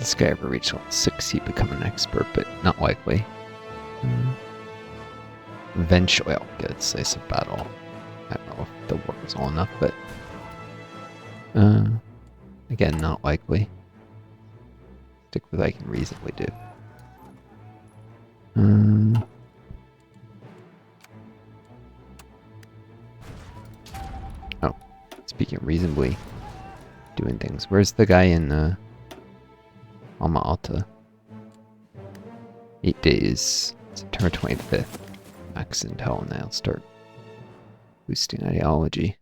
this guy ever reach level 6, he'd become an expert, but not likely. Eventually I'll get a decisive battle. I don't know if the war is all enough, but again, not likely. Stick with what I can reasonably do. Oh, speaking of reasonably doing things, where's the guy in Alma Alta? 8 days, September 25th. Max intel, and I'll start boosting ideology.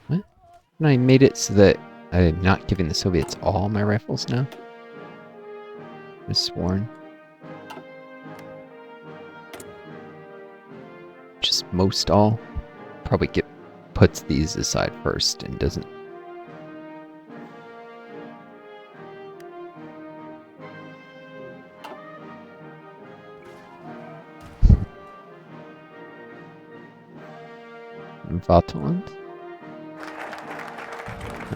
What? And I made it so that I'm not giving the Soviets all my rifles now? I was sworn. Just most all. Probably puts these aside first and doesn't. Vaterland.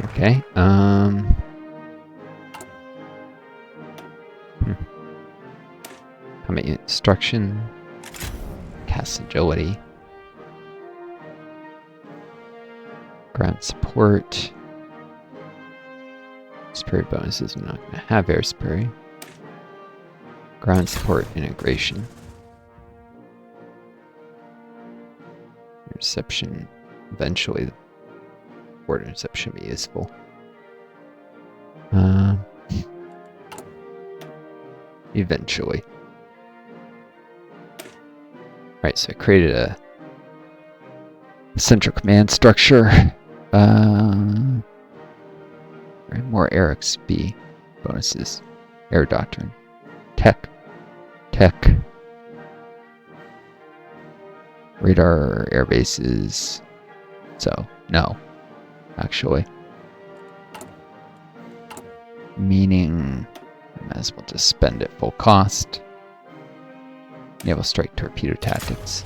Okay, Combat unit destruction. Cast agility. Ground support. Spirit bonuses, I'm not going to have air spray. Ground support integration. Interception. Eventually, the board interception should be useful. Eventually. Right, so I created a central command structure. More air XP bonuses. Air doctrine. Tech. Radar air bases. So, no. Actually. Meaning, I might as well just spend it full cost. Naval strike torpedo tactics.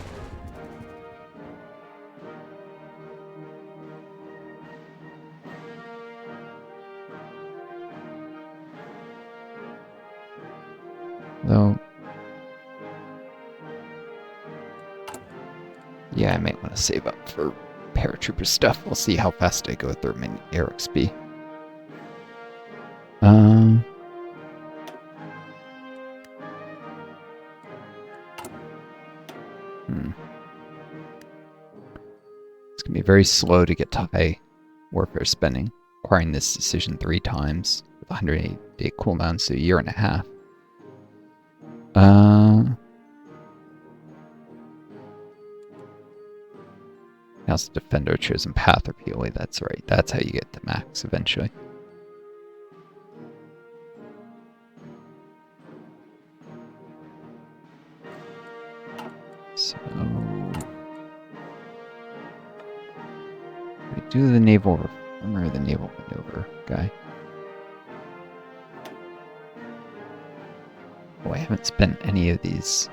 Though, yeah, I might want to save up for paratrooper stuff. We'll see how fast I go through my air XP. It's going to be very slow to get to high warfare spending, acquiring this decision 3 times with 180-day cooldown, so a year and a half. Now's the defender chosen path repeatedly. That's right. That's how you get to max eventually. So we do the naval reformer, the naval maneuver guy. Oh, I haven't spent any of these.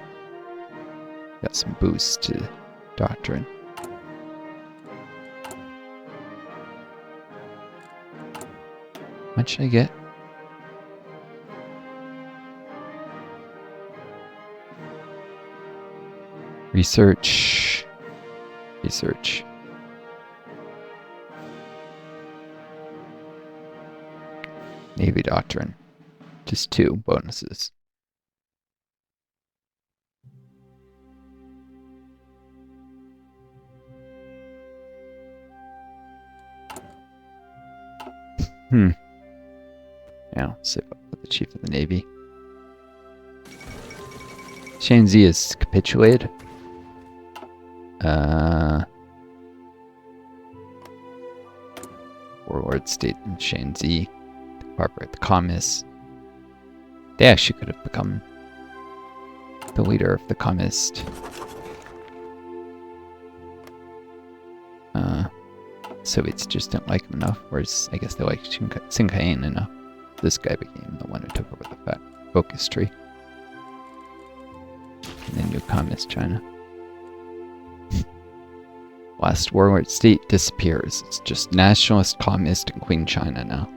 Got some boosts to doctrine. How much should I get? Research. Navy doctrine. Just 2 bonuses. Yeah, save up with the Chief of the Navy. Shanxi is capitulated. Warlord state in Shanxi. To cooperate with the communists. They actually could have become the leader of the communist. Soviets just didn't like him enough, whereas I guess they liked Sinkayan enough. This guy became the one who took over the focus tree. And then new communist China. Last warlord state disappears. It's just nationalist, communist, and Queen China now.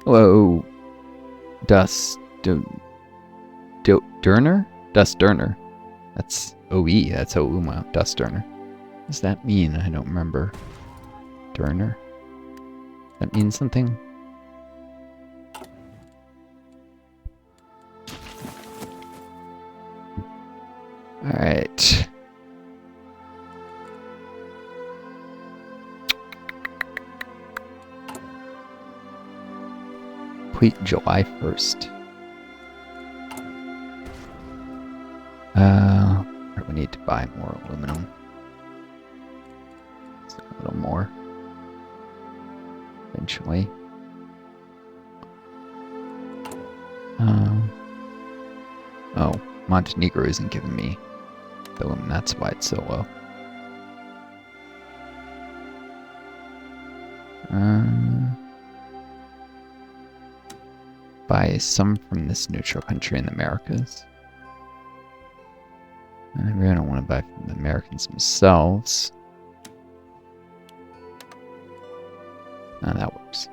Hello, Durner? Dust Durner. That's OE. That's Ouma. Dust Durner. What does that mean? I don't remember. Durner? That means something? Alright. Complete July 1st. We need to buy more aluminum. Just a little more. Eventually. Oh, Montenegro isn't giving me the aluminum. That's why it's so low. Buy some from this neutral country in the Americas. I really don't want to buy from the Americans themselves. Oh, that works.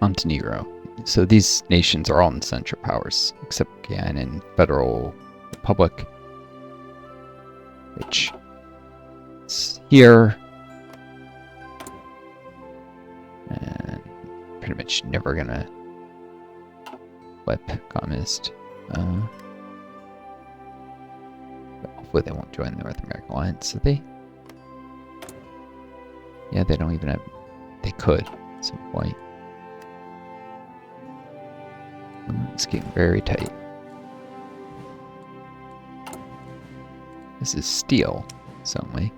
Montenegro. So these nations are all in Central Powers, except Guyana and Federal Republic, which is here. And pretty much never gonna flip communist. Hopefully they won't join the North American Alliance, so they... Yeah, they don't even have... They could at some point. It's getting very tight. This is steel, certainly.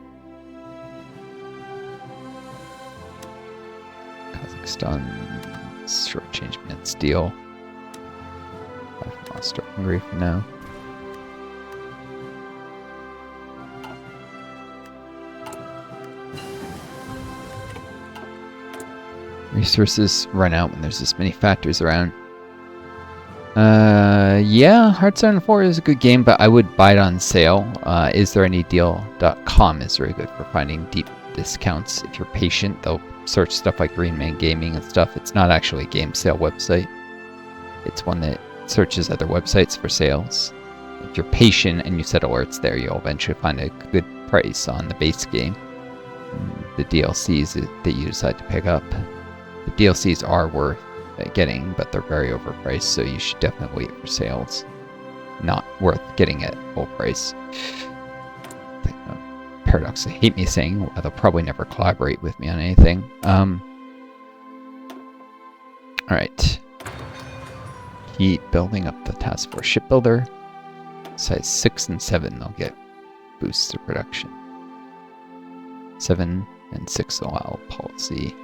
Kazakhstan, short-change man steel. Buy from Austria, Hungary for now. Resources run out when there's this many factors around. Yeah, Hearthstone 4 is a good game, but I would buy it on sale. Isthereanydeal.com is very good for finding deep discounts. If you're patient, they'll search stuff like Green Man Gaming and stuff. It's not actually a game sale website. It's one that searches other websites for sales. If you're patient and you set alerts there, you'll eventually find a good price on the base game. The DLCs that you decide to pick up. The DLCs are worth getting, but they're very overpriced, so you should definitely wait for sales. Not worth getting at full price. Paradox, I hate me saying, they'll probably never collaborate with me on anything. Alright. Keep building up the task force shipbuilder. Size 6 and 7, they'll get boosts to production. 7 and 6 allow policy.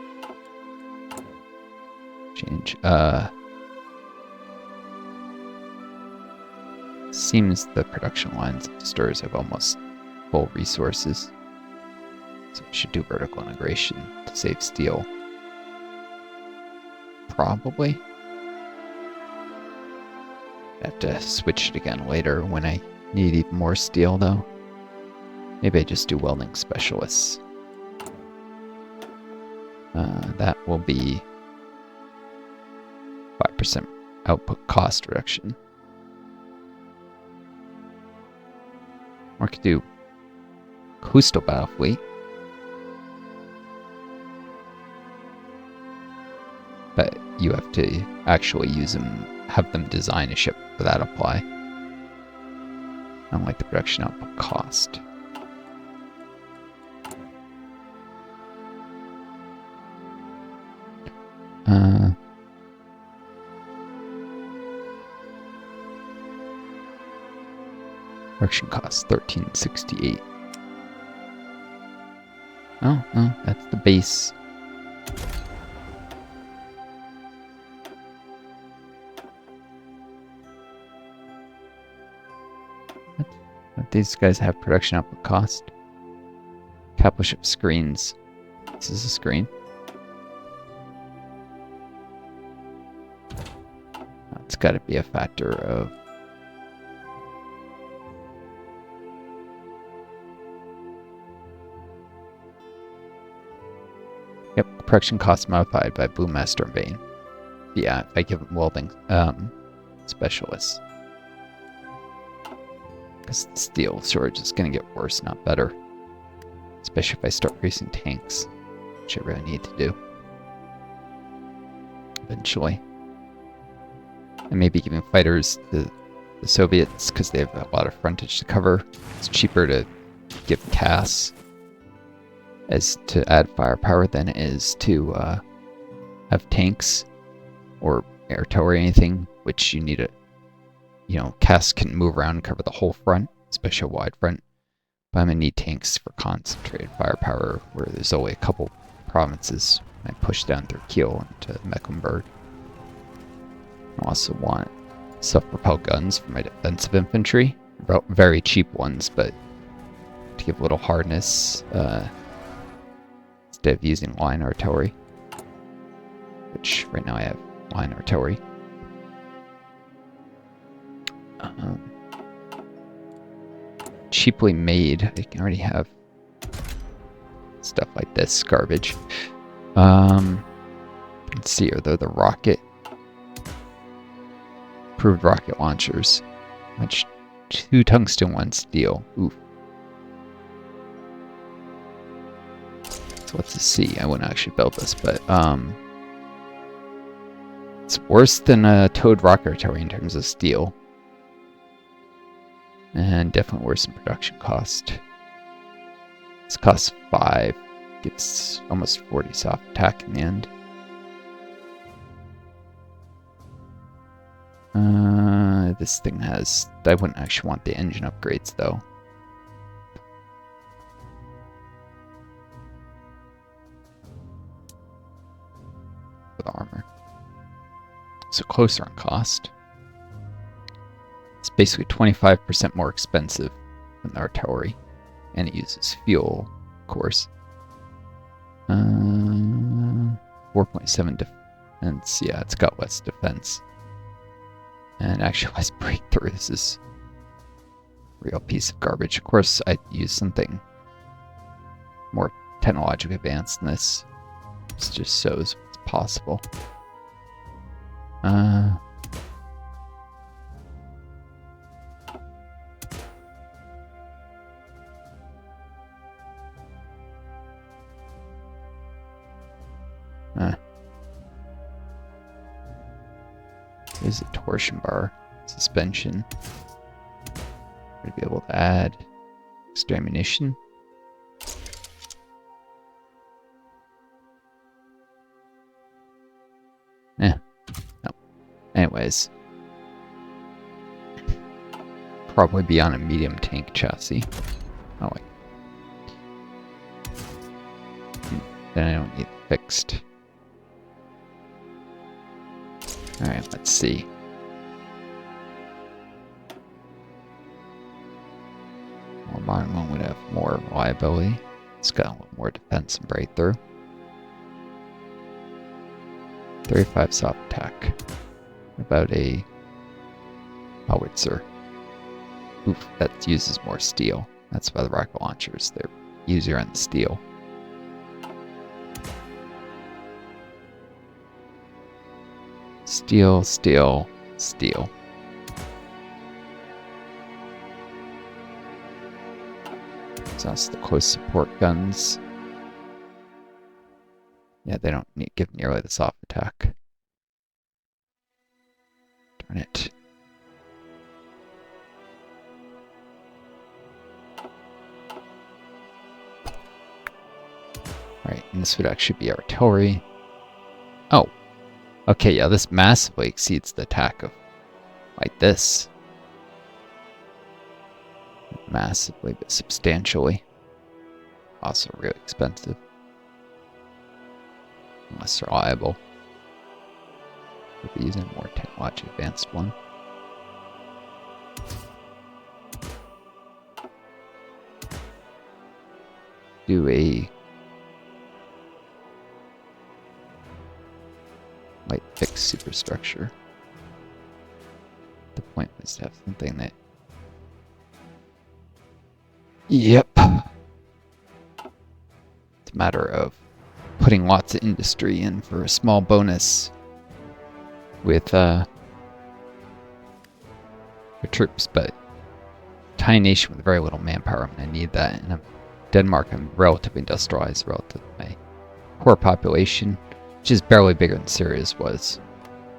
Change. Seems the production lines of the stores have almost full resources. So we should do vertical integration to save steel. Probably. I have to switch it again later when I need even more steel though. Maybe I just do welding specialists. That will be 5% output cost reduction. Or I could do coastal battle fleet. But you have to actually use them, have them design a ship for that apply. I don't like the production output cost. Production cost 1368. Oh, no, that's the base. What these guys have production output cost? Capital ship screens. This is a screen. got to be a factor of... Yep, production cost modified by Boommaster and Bane. Yeah, if I give him welding specialists. Because the steel shortage is going to get worse, not better. Especially if I start producing tanks, which I really need to do. Eventually. And maybe giving fighters the Soviets, because they have a lot of frontage to cover. It's cheaper to give CAS as to add firepower than it is to have tanks or artillery or anything, which you need a... You know, CAS can move around and cover the whole front, especially a wide front. But I'm going to need tanks for concentrated firepower, where there's only a couple provinces I push down through Kiel into Mecklenburg. I also want self-propelled guns for my defensive infantry. Very cheap ones, but to give a little hardness instead of using line artillery. Which, right now I have line artillery. Cheaply made. I can already have stuff like this garbage. Let's see, are there the rocket approved rocket launchers? Which 2 tungsten, 1 steel. Oof. So what's the C? I wouldn't actually build this, but it's worse than a towed rocket artillery in terms of steel. And definitely worse in production cost. This costs 5. Gets almost 40 soft attack in the end. This thing has... I wouldn't actually want the engine upgrades, though. For the armor. So closer on cost. It's basically 25% more expensive than the artillery. And it uses fuel, of course. 4.7 defense. Yeah, it's got less defense. And actually less breakthrough. This is a real piece of garbage. Of course, I'd use something more technologically advanced than this. This just shows what's possible. There's a torsion bar suspension. Would be able to add extra ammunition. No. Anyways. Probably be on a medium tank chassis. Oh wait. Then I don't need fixed. Alright, let's see. More modern one would have more reliability. It's got a little more defense and breakthrough. 35 soft attack. About a howitzer. Oof, that uses more steel. That's why the rocket launchers, they're easier on the steel. Steel, steel, steel. So that's the close support guns. Yeah, they don't give nearly the soft attack. Darn it. Alright, and this would actually be artillery. Oh. Okay, yeah, this massively exceeds the attack of, like this. Massively, but substantially. Also really expensive. Less reliable. We'll be using a more technologically advanced one. Do a light fixed superstructure. point was to have something that... Yep. It's a matter of putting lots of industry in for a small bonus with troops, but tiny nation with very little manpower, I'm going to need that. And Denmark, I'm relatively industrialized relative to my core population, which is barely bigger than Syria's was.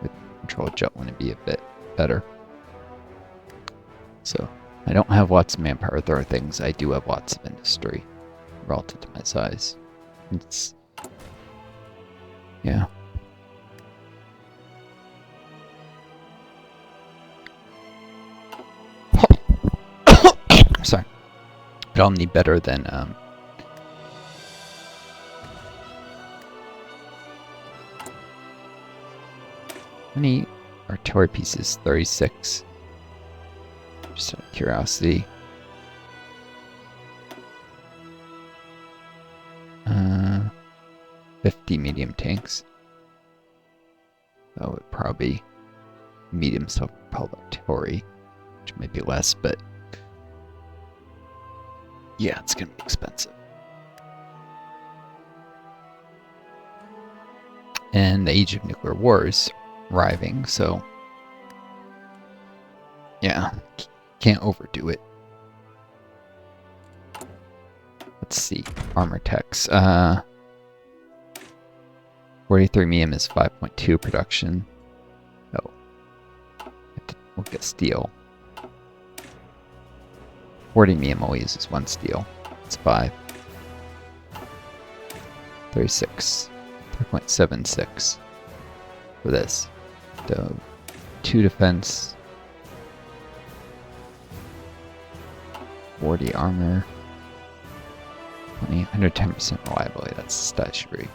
With control of Jutland to be a bit better. So I don't have lots of manpower. There are things I do have lots of industry relative to my size. It's, yeah. Sorry. But I'll need better than how many artillery pieces? 36. Just out of curiosity. 50 medium tanks. That would probably be medium self-propelled artillery, which might be less, but yeah, it's gonna be expensive. And the age of nuclear war is arriving, so yeah, can't overdo it. Let's see, armor techs. 43 medium is 5.2 production. Oh, we'll get steel. 40 medium only uses 1 steel. It's 5. 36. 3.76 for this. So 2 defense. 40 armor. 20, 110% reliability. That's statutory.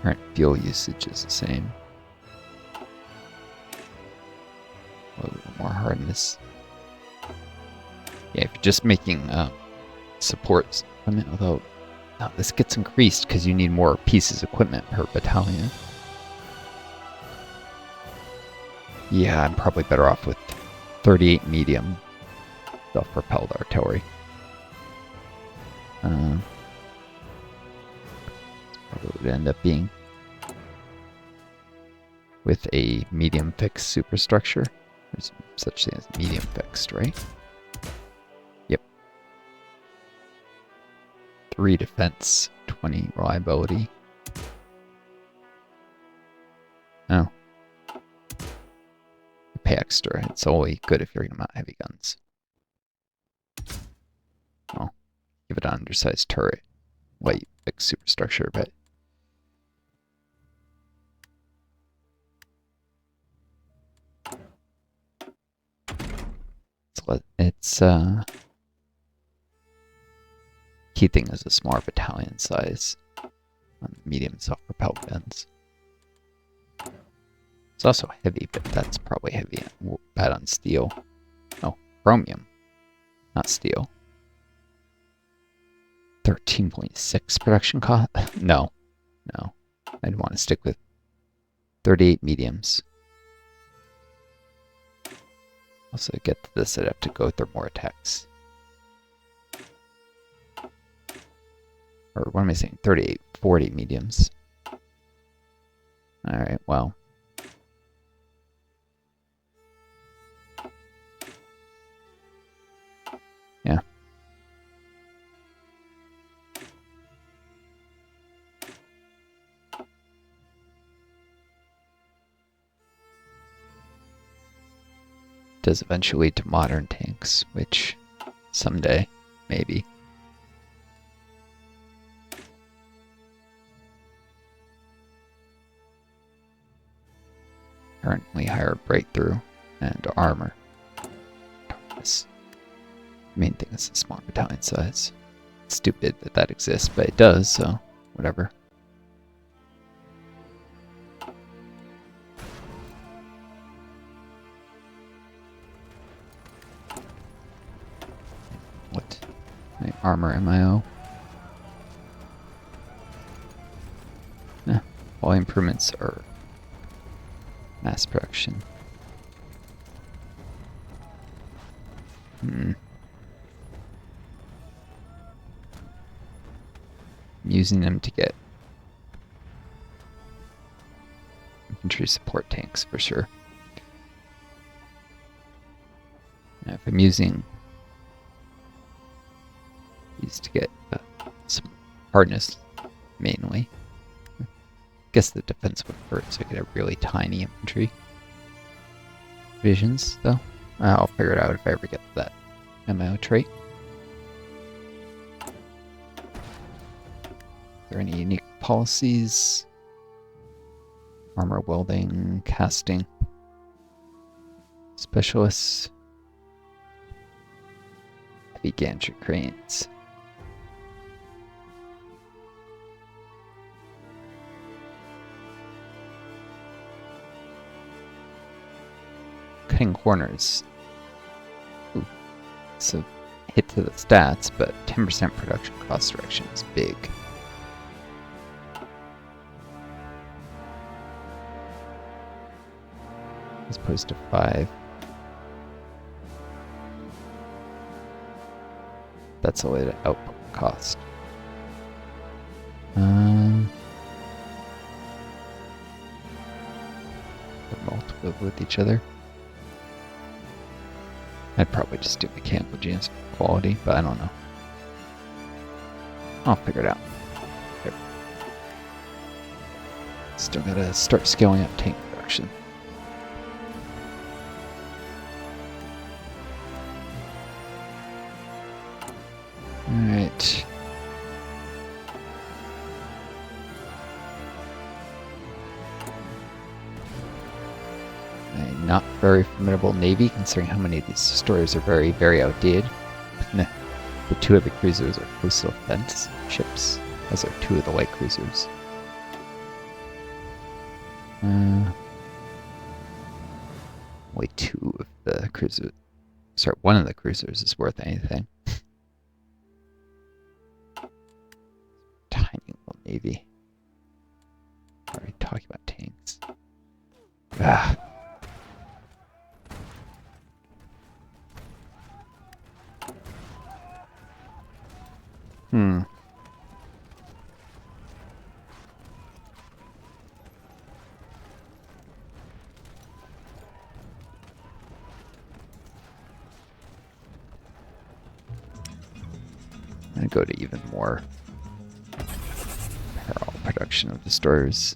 Current fuel usage is the same. A little more hardness. Yeah, if you're just making supports equipment, although this gets increased because you need more pieces of equipment per battalion. Yeah, I'm probably better off with 38 medium self-propelled artillery. What would end up being with a medium fixed superstructure. There's such thing as medium fixed, right? Yep. 3 defense, 20 reliability. Oh. You pay extra. It's only good if you're going to mount heavy guns. Well, give it an undersized turret. Light fixed superstructure, but it's key thing is a smaller battalion size on medium self-propelled guns. It's also heavy, but that's probably heavy and bad on steel. Oh, chromium, not steel. 13.6 production cost? No. I'd want to stick with 38 mediums. Also, to get to this, I'd have to go through more attacks. Or what am I saying? 38, 40 mediums. Alright, well. Yeah. Does eventually lead to modern tanks, which someday, maybe. Currently higher breakthrough and armor. This main thing is the small battalion size. It's stupid that that exists, but it does, so whatever. What? My armor MIO. Quality improvements or mass production. I'm using them to get infantry support tanks for sure. Now if I'm using these to get some hardness mainly, I guess the defense would hurt, so I get a really tiny infantry divisions though. I'll figure it out if I ever get that MO trait. Are there any unique policies? Armor welding, casting, specialists, heavy gantry cranes. Cutting corners. Ooh, it's a hit to the stats, but 10% production cost reduction is big. As opposed to 5. That's a way to output cost. Multiple with each other. I'd probably just do mechanical genius for quality, but I don't know. I'll figure it out. Here. Still gotta start scaling up tank production. Alright. A not very formidable navy, considering how many of these destroyers are very, very outdated. The 2 of the cruisers are coastal defense ships, as are 2 of the light cruisers. Only 2 of the cruisers. Sorry, 1 of the cruisers is worth anything. Tiny little navy. Already talking about tanks. Ah. I'm gonna go to even more parallel production of destroyers.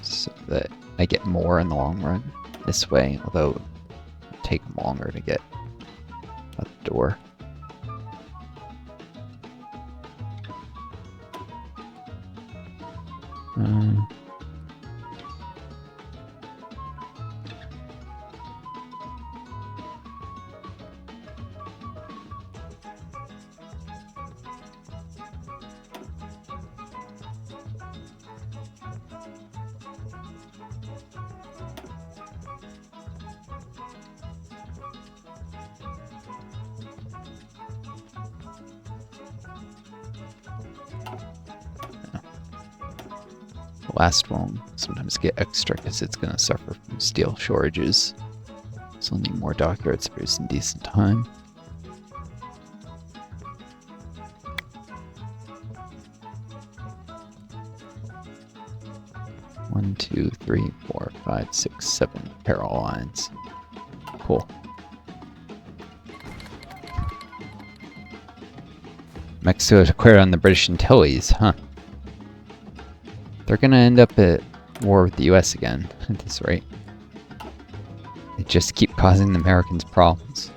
So that I get more in the long run this way, although it'll take longer to get out the door. The last one sometimes get extra because it's going to suffer from steel shortages. So I'll need more dockyards to produce in decent time. 1, 2, 3, 4, 5, 6, 7 parallel lines. Cool. Mexico declared on the British Antilles, huh? They're gonna end up at war with the US again at this rate. They just keep causing the Americans problems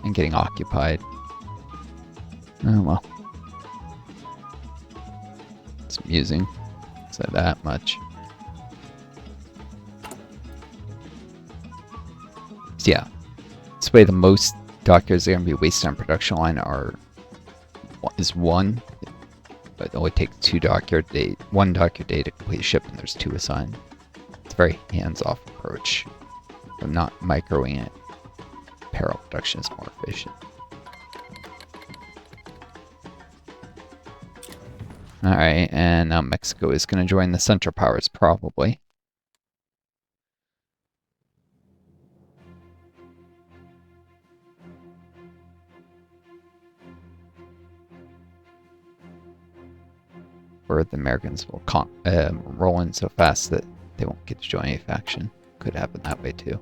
and getting occupied. Oh well. It's amusing. Is that much? So yeah. This way the most dockyards that are going to be wasted on production line is one. But it only takes one dockyard day to complete a ship, and there's 2 assigned. It's a very hands-off approach. I'm not microing it. Parallel production is more efficient. Alright, and now Mexico is going to join the Central Powers, probably. Or the Americans will roll in so fast that they won't get to join any faction. Could happen that way too.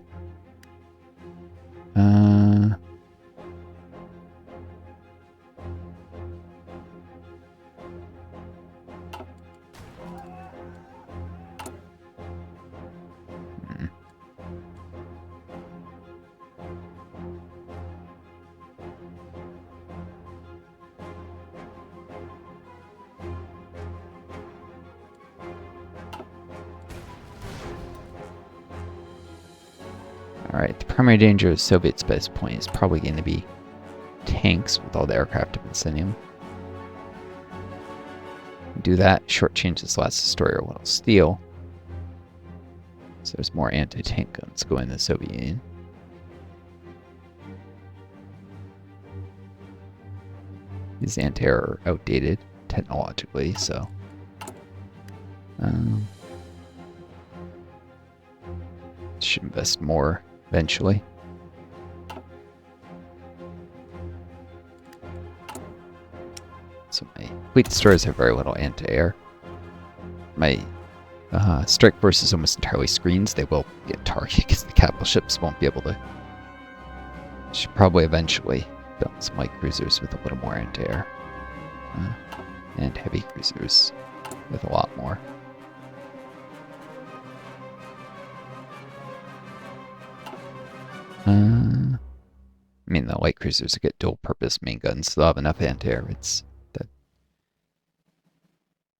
Alright, the primary danger of Soviet's best point is probably going to be tanks with all the aircraft of Insignium. Do that, shortchange this last destroyer a little steel. So there's more anti-tank guns going to the Soviet Union. These anti-air are outdated technologically, so should invest more eventually. So my fleet destroyers have very little anti-air. My strike force is almost entirely screens. They will get targeted because the capital ships won't be able to. Should probably eventually build some light cruisers with a little more anti-air. And heavy cruisers with a lot more. I mean, the light cruisers get dual-purpose main guns, so they'll have enough anti-air. It's that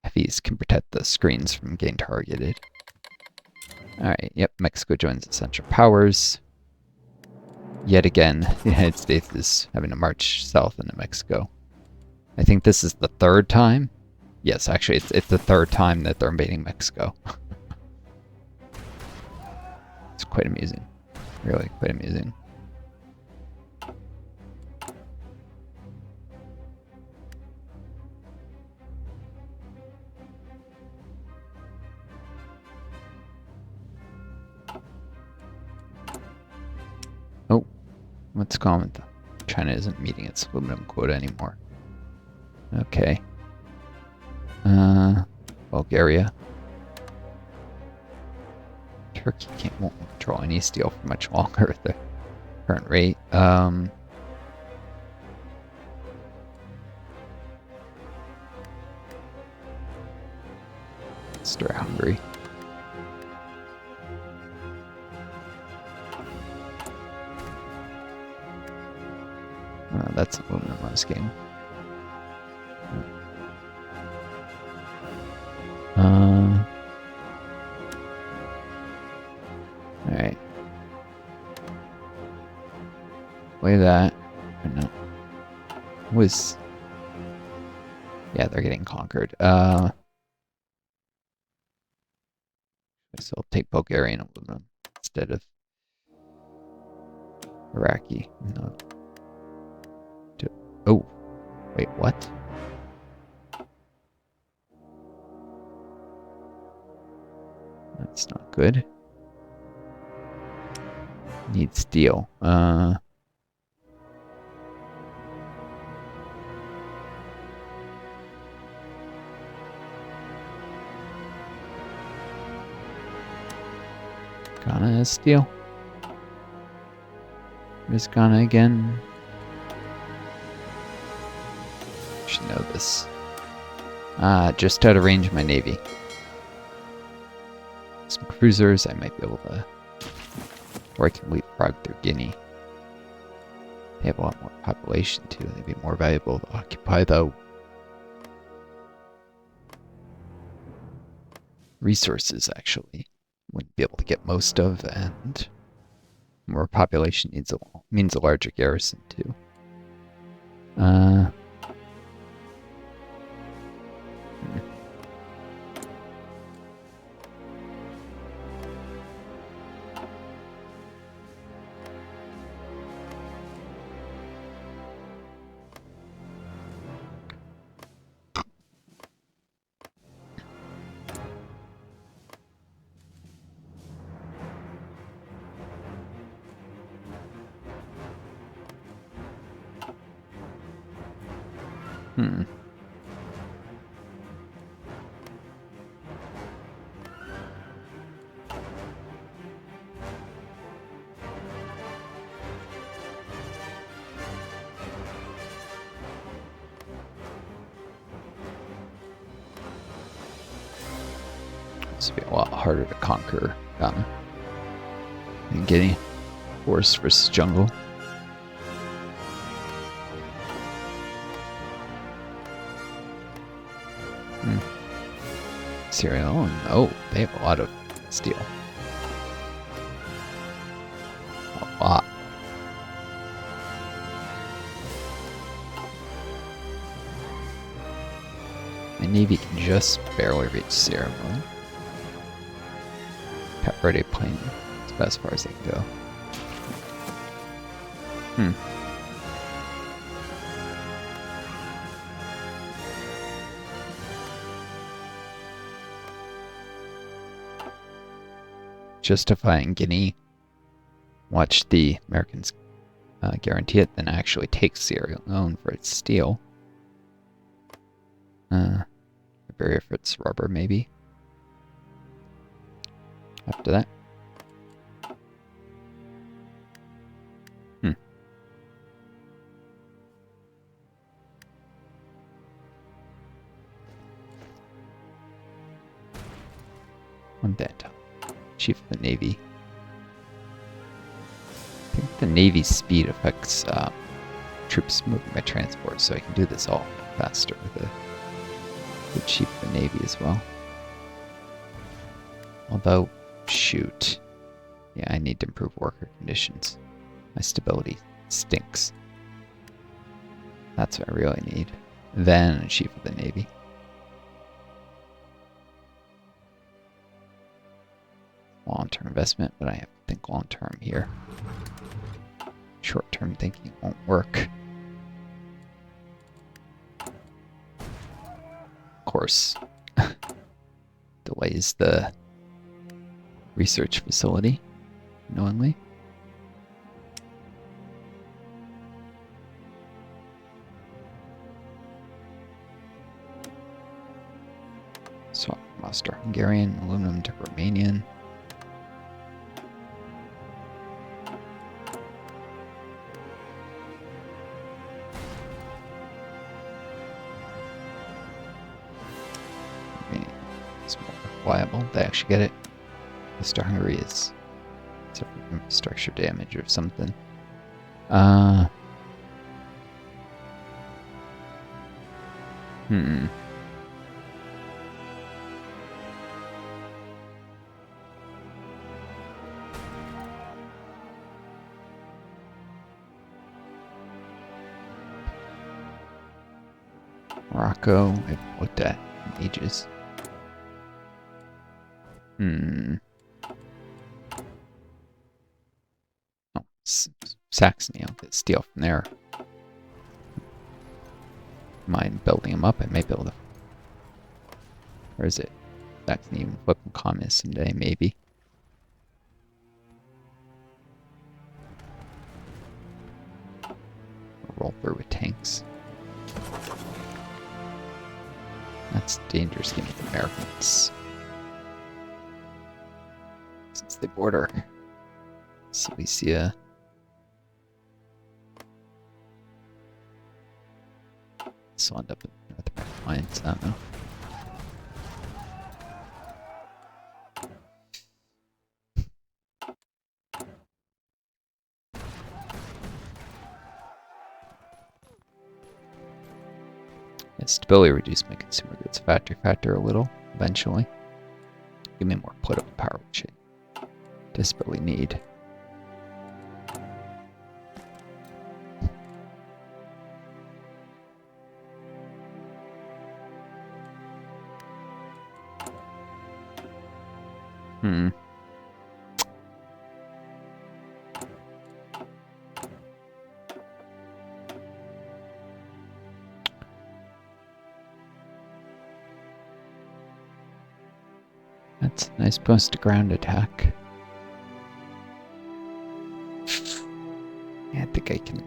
heavies can protect the screens from getting targeted. Alright, yep, Mexico joins the Central Powers. Yet again, the United States is having to march south into Mexico. I think this is the 3rd time. Yes, actually, it's the 3rd time that they're invading Mexico. It's quite amusing. Really quite amusing. Oh, what's going on with that? China isn't meeting its aluminum quota anymore. Okay. Bulgaria. Turkey won't control any steel for much longer at the current rate. Start Hungary. That's aluminum on this game. Alright. Play that. No. Was. Yeah, they're getting conquered. So I'll take Bulgarian aluminum instead of Iraqi. No. Oh, wait, what? That's not good. Need steel. Ghana is steel. Where's Ghana again? Should know this. Just out of range of my navy. Some cruisers, I might be able to... Or I can leapfrog through Guinea. They have a lot more population too. They'd be more valuable to occupy though. Resources, actually. Wouldn't be able to get most of, and more population means a larger garrison too. This would be a lot harder to conquer Ghana than Guinea. Forest versus jungle. Syria. Oh, they have a lot of steel. A lot. My navy can just barely reach Sierra Leone. Cape Verde Plain. It's about as far as they can go. Justifying Guinea. Watch the Americans guarantee it, then actually take Sierra Leone for its steel. A barrier for its rubber, maybe. After that. One that. Chief of the Navy. I think the Navy's speed affects troops moving by transport, so I can do this all faster with the Chief of the Navy as well. Although, shoot. Yeah, I need to improve worker conditions. My stability stinks. That's what I really need. Then a Chief of the Navy. Long-term investment, but I have to think long-term here. Short-term thinking won't work. Of course, delays the research facility, knowingly. Swap from Austro-Hungarian, aluminum to Romanian. It's more reliable. They actually get it. Austro-Hungary is suffering infrastructure damage or something. Morocco, I've looked at in ages. Oh, Saxony, I'll get steel from there. Mind building them up, I may be able to. Where is it? Saxony even flip them communist someday, maybe. Roll through with tanks. That's a dangerous game with Americans. Since they border Silesia. This will end up in North Alliance, I don't know. Yeah, stability reduced my consumer goods factor a little, eventually. Give me more political power, which I desperately need. That's a nice bonus to ground attack. Yeah, I think I can.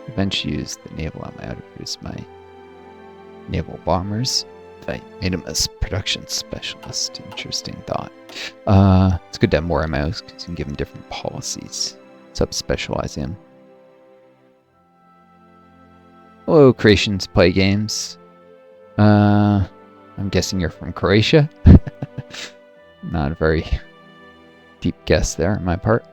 Eventually use the naval ammo to produce my naval bombers. I made him as production specialist. Interesting thought. It's good to have more MOs because you can give him different policies. Sub-specialize him. Hello, Creations Play Games. I'm guessing you're from Croatia. Not a very deep guess there on my part.